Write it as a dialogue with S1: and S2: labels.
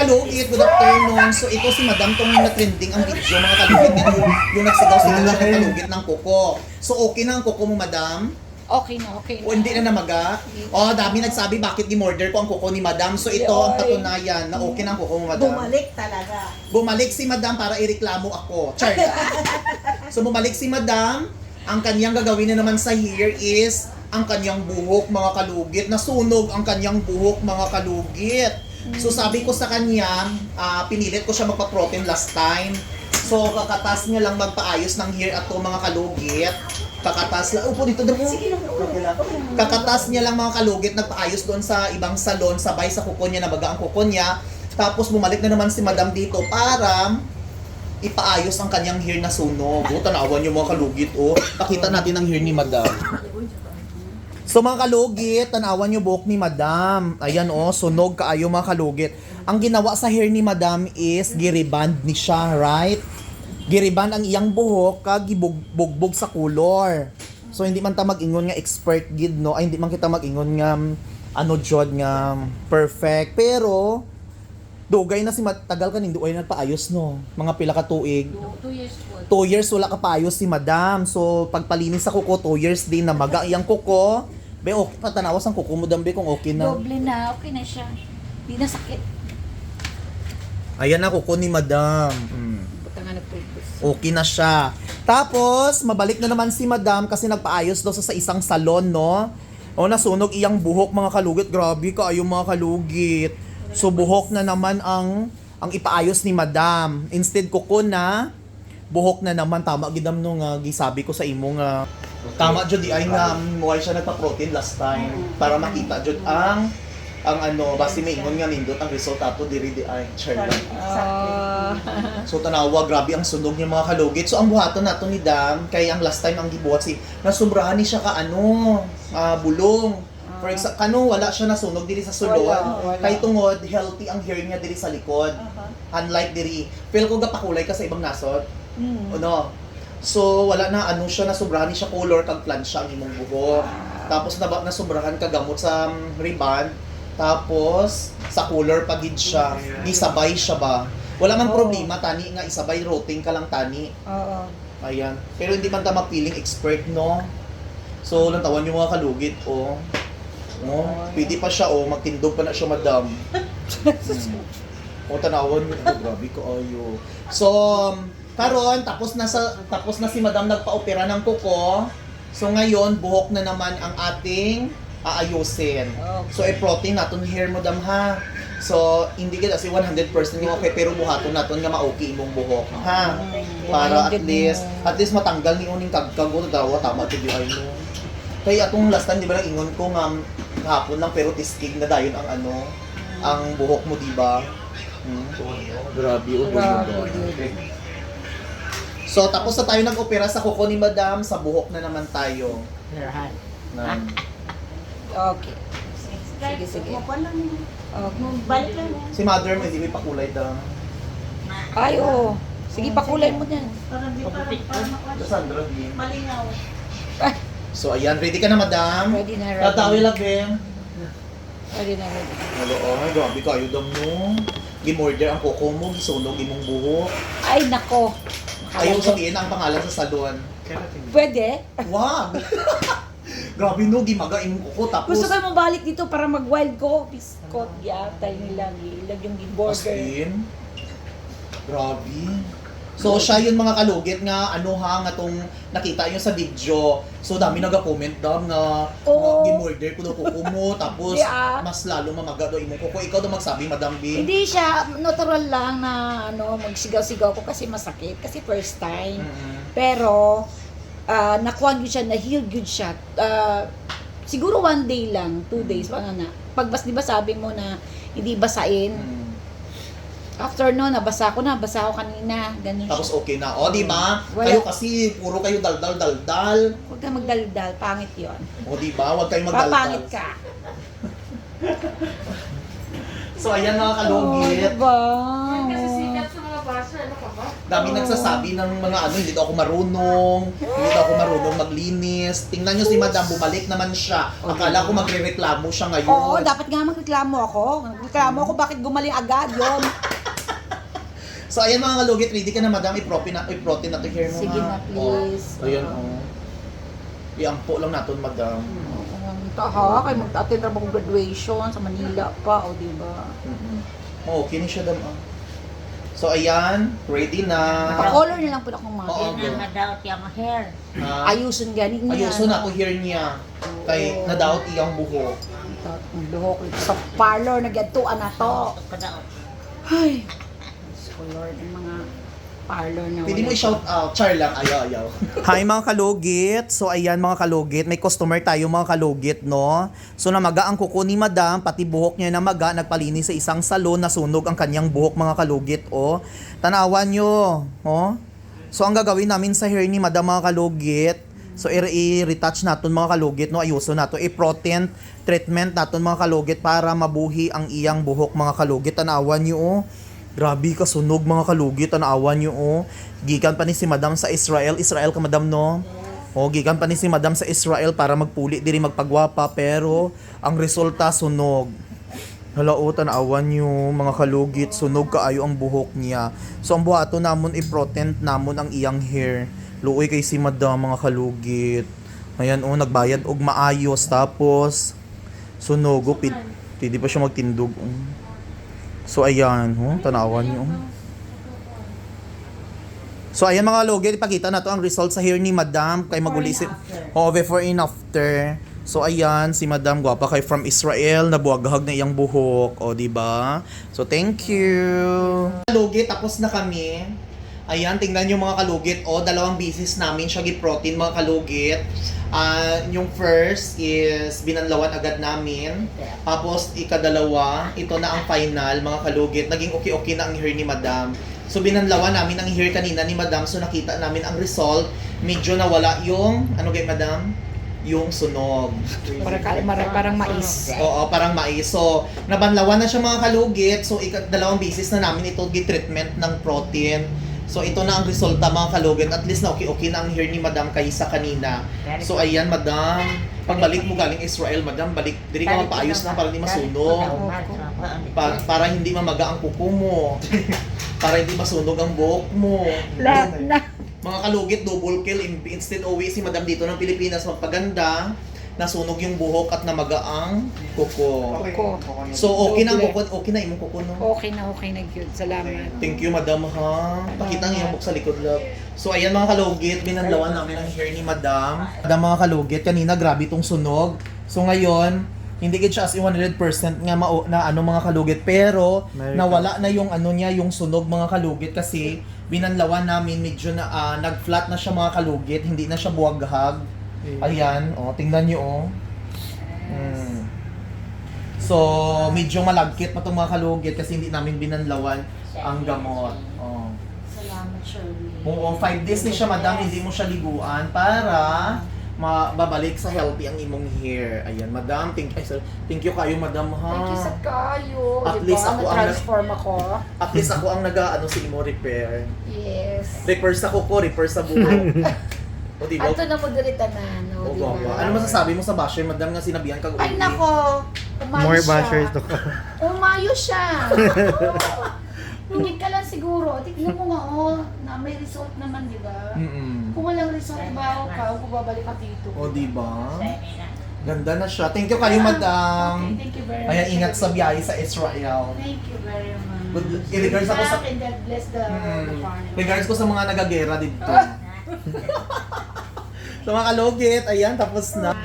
S1: kalugit, good afternoon. So ito si Madam tong na-trending ang video mga kalugit. Yung nagsigaw-sigaw siya ng kalugit ng kuko. So okay na ang kuko mo, Madam?
S2: Okay na, okay na.
S1: O hindi na namaga? O dami nagsabi bakit di-order ko ang kuko ni Madam. So ito ang katunayan na okay na ang kuko mo, Madam.
S3: Bumalik talaga.
S1: Bumalik si Madam para ireklamo ako. Char. So bumalik si Madam. Ang kanyang gagawin na naman sa hair is ang kanyang buhok mga kalugit. Nasunog ang kanyang buhok mga kalugit. So sabi ko sa kanya, pinilit ko siya magpa-protein last time. So kakatas niya lang magpaayos ng hair at to mga kalugit. Kakatas lang. Upo dito. Kakatas niya lang mga kalugit, nagpaayos doon sa ibang salon, sabay sa kuko niya, nabaga ang kuko niya. Tapos bumalik na naman si Madam dito para ipaayos ang kanyang hair na sunog. O, tanawan yung mga kalugit, oh. Pakita natin ang hair ni Madam. So mga kalugit, tanawan yung buhok ni Madam. Ayan, oh, sunog kaayo mga kalugit. Ang ginawa sa hair ni Madam is giriband ni siya, right? Giriband ang iyang buhok kag gibugbog sa color. So hindi man ta mag-ingon nga expert gid no, ay hindi man kita mag-ingon nga ano jud nga perfect, pero dugay na si tagal ka ninduay nagpaayos no. Mga pila ka tuig.
S2: 2 years po.
S1: 2 years wala ka paayos si Madam. So pagpalinis sa kuko 2 years din na maga iyang kuko. Be okay patanawas ang kuko mo dambe kung okay na.
S2: Doble na, okay na siya. Hindi na sakit.
S1: Ayan na kuko ni Madam.
S2: Buta nga nagpulpos.
S1: Okay na siya. Tapos, mabalik na naman si Madam kasi nagpaayos daw sa isang salon, no? O, nasunog iyang buhok, mga kalugit. Grabe ka, yung mga kalugit. So, buhok na naman ang ipaayos ni Madam. Instead, kuko na, buhok na naman. Tama, gidam nung gisabi ko sa imo nga. Tama, Jod, ay nga, muhay siya nagpa-protein last time. Para makita, Jod, ang ano, basi may ingon nga nindot ang result ato diri di ay char lang. So tanawa, grabe ang sunog niya mga kalugit. So ang buhaton nato ni Dam, kay ang last time ang gibuhat si nasubrahan ni siya ka ano, bulong. For example, kano wala siya nasunog diri sa sulod.
S3: Wala.
S1: Kay tungod healthy ang hair niya diri sa likod. Unlike diri, feel ko gapakulay ka sa ibang nasod. Ano? So wala na ano siya nasubrahan ni siya color kag plansya ang imong buhok. Tapos nasubrahan ka gamot sa ribbon. Tapos, sa color pagid siya, isabay siya ba? Wala man problema, tani nga isabay, roting ka lang tani.
S3: Oo.
S1: Ayan. Pero hindi man ta mapiling expert, no? So, lantawan yung mga kalugit, oh. Oh, pwede pa siya, oh. Magtindog pa na siya, Madam. O, tanawan mo. Oh, grabe ko, ayo. So, karon tapos na si Madam nagpa-opera ng kuko. So, ngayon, buhok na naman ang ating aayusin.
S3: Okay.
S1: So, i-protein natin hair mo dam ha. So, hindi kita kasi 100% yung okay, pero buhaton natin nga ma-okay imong buhok, ha? Para at least matanggal ni uning kagkago daw, tama to di ay mo. Kaya atong last time, di ba lang ingon ko nga hapon lang, pero tiskig na dayon ang ano, ang buhok mo, di ba? Grabe, So, tapos na tayo nag-opera sa kuko ni Madam, sa buhok na naman tayo.
S3: Okay.
S2: Sige, sige.
S3: Balik lang yan.
S1: Si Mother mo, hindi may pakulay daw.
S2: Ay, oo. Sige, pakulay mo yan.
S3: Parang di
S1: Sandra, di.
S3: malingaw.
S1: So, ayan. Ready ka na, Madam?
S2: Ready na, ready.
S1: Tatawi lang, Beng.
S2: Ready na, ready.
S1: Hello, ay, grabe kayo daw mo. Gimorder ang kuko mo, gisunog imong buhok.
S2: Ay, nako.
S1: Ayaw sabihin ang pangalan sa salon.
S2: Pwede?
S1: Wag! Grabe no, gimaga imong kuko, tapos...
S2: Gusto kayo mabalik dito para mag-wild ko? Biskot, yatay nila. Ilag yung
S1: As
S2: border.
S1: in? Grabe. So, siya yun mga kalugit nga, ano ha, nga tong nakita nyo sa video. So, dami nag-comment daw nga,
S2: Oo.
S1: gimorder ko daw kuko mo, tapos
S2: Yeah.
S1: mas lalo mamaga daw imong kuko. Ikaw daw magsabi, Madam B.
S2: Hindi siya natural lang na magsigaw-sigaw ko kasi masakit. Kasi first time. Pero, nakuha yun siya, na-heal yun siya. Siguro 1 day lang, 2 days, di ba sabi mo na hindi basain? After no, nabasa ko kanina, ganun
S1: Tapos
S2: siya.
S1: okay na. O, di ba?
S2: Wala.
S1: Kayo kasi, puro kayo daldal.
S2: Huwag ka magdaldal, pangit yon.
S1: O, di ba? Huwag kayong magdaldal.
S2: Papangit ka.
S1: So, ayan mga kalugit.
S2: Diba?
S4: Kasi sikat sa mga basa, ano ka ba?
S1: Dami nagsasabi ng mga ano, hindi daw ako marunong, hindi daw ako marunong maglinis. Tingnan nyo si Madam, bumalik naman siya. Akala ko magre-reklamo siya ngayon.
S2: Oo, dapat nga magreklamo ako. Magreklamo ako, bakit gumaling agad yon?
S1: So ayan mga kalugit, ready ka na Madam, i-protein na to hair mo.
S2: Sige
S1: ha?
S2: na, please.
S1: Oh, ayan i-ampo lang natin Madam.
S2: Ha, kay mag-attend na akong graduation sa Manila pa, o diba?
S1: Oh, okay na siya Dam. So ayan, ready na.
S2: Pa-color na lang po akong mga.
S1: Oo.
S3: Yan ang nadaot yung hair.
S2: Ayusun ganin niya.
S1: Ayuso na to hair niya. Kay nadaot iyang buhok.
S2: Ang buhok sa parlor, nagatuan na to.
S3: Ito kadaot.
S2: Ay, so Lord, ang mga parlor na
S1: Pwede mo i-shout out. Char lang. Ayaw. Hi mga kalugit. So ayan mga kalugit. May customer tayo mga kalugit, no? So namaga ang kuko ni Madam. Pati buhok niya namaga. Nagpalinis sa isang salon. Nasunog ang kanyang buhok mga kalugit, oh. Tanawan nyo. Oh. So ang gagawin namin sa hair ni Madam mga kalugit. So i-retouch natin mga kalugit, no? Ayuso nato. I-protein treatment natin mga kalugit para mabuhi ang iyang buhok mga kalugit. Tanawan nyo, oh. Grabe ka sunog mga kalugit, tanawan nyo oh. Gikan pa ni si Madam sa Israel ka Madam no? Oh, gikan pa ni si Madam sa Israel para magpuli diri magpagwapa pero ang resulta sunog. Hala oh, tanawan nyo mga kalugit, sunog kaayo ang buhok niya. So ang buhato namon i-protein namon ang iyang hair. Luoy kay si Madam mga kalugit. Ayan oh, nagbayad og maayos tapos sunog oh, pwede pa siya magtindog oh. So ayan, tanawan niyo. So ayan mga kalugit, ipakita na to ang result sa hair ni Madam kay magulisip. Before and after. So ayan, si Madam gwapa kay from Israel, nabuhaghag na iyang buhok, di ba? So thank you. Kalugit, tapos na kami. Ayan, tingnan niyo mga kalugit, dalawang bisis namin siya gi-protein mga kalugit. Yung first is binanlawan agad namin. Tapos ikadalawa, ito na ang final mga kalugit. Naging okay na ang hair ni Madam. So binanlawan namin ang hair kanina ni Madam. So nakita namin ang result. Medyo nawala yung, Madam? Yung sunog.
S2: Parang mais.
S1: Oo, parang mais. So nabanlawan na siya mga kalugit. So dalawang bisis na namin ito gi-treatment ng protein. So ito na ang resulta mga kalugit. At least na okay na ang hair ni Madam kaysa kanina. So ayan Madam, pagbalik mo galing Israel Madam, balik diri ka magpaayos na para hindi masunog. Para hindi mamaga ang kuko mo. Para hindi masunog ang buhok mo.
S2: Lahat na.
S1: Mga kalugit, double kill. Instead uwi si Madam dito ng Pilipinas magpaganda, nasunog yung buhok at namaga ang kuko. So okay na ang kuko, okay na imong kuko no?
S2: Okay na good. Salamat.
S1: Thank you, Madam, ha. Pakita ang iyong book sa likod, love. So, ayan mga kalugit, binanlawan namin ang hair ni Madam. Madam, mga kalugit, kanina grabe itong sunog. So, ngayon, hindi gid siya as in 100% nga mga kalugit. Pero, nawala na yung niya, yung sunog mga kalugit kasi binanlawan namin, medyo na, nag-flat na siya mga kalugit. Hindi na siya buwaghag. Ayan, tingnan niyo, So, medyo malagkit pa itong mga kalugit kasi hindi namin binanlawan ang gamot.
S3: Salamat, Shirley.
S1: Oo, 5 days na siya, Madam, hindi mo siya liguan para babalik sa healthy ang imong hair. Ayan, Madam, thank you kayo, Madam, ha.
S2: Thank you sa kayo.
S1: At least ako ang
S2: transform ako.
S1: At least ako ang sa imo repair.
S2: Yes.
S1: Repair sa kuko, repair sa buhok. O, diba?
S2: Ato na mo dirita na, no?
S1: O,
S2: Diba?
S1: guwapa. Ano masasabi mo sa basher, Madam, nga sinabihan ka
S2: Ay nako, umayos
S4: More
S2: siya.
S4: bashers to ka.
S2: Umayos siya. Hindi ka lang siguro. Tignan mo nga, na may result naman, di ba? Kung walang result ba, kung babalik ka dito.
S1: O, diba? Ganda na siya. Thank you kayo, Madam.
S2: Okay, thank you very much.
S1: Kaya ingat sa biyahe sa Israel.
S2: Thank you very much.
S1: Regards ako sa...
S2: And God bless the farm.
S1: Regards ko sa mga nagagera dito. So mga kalugit, ayan, tapos na.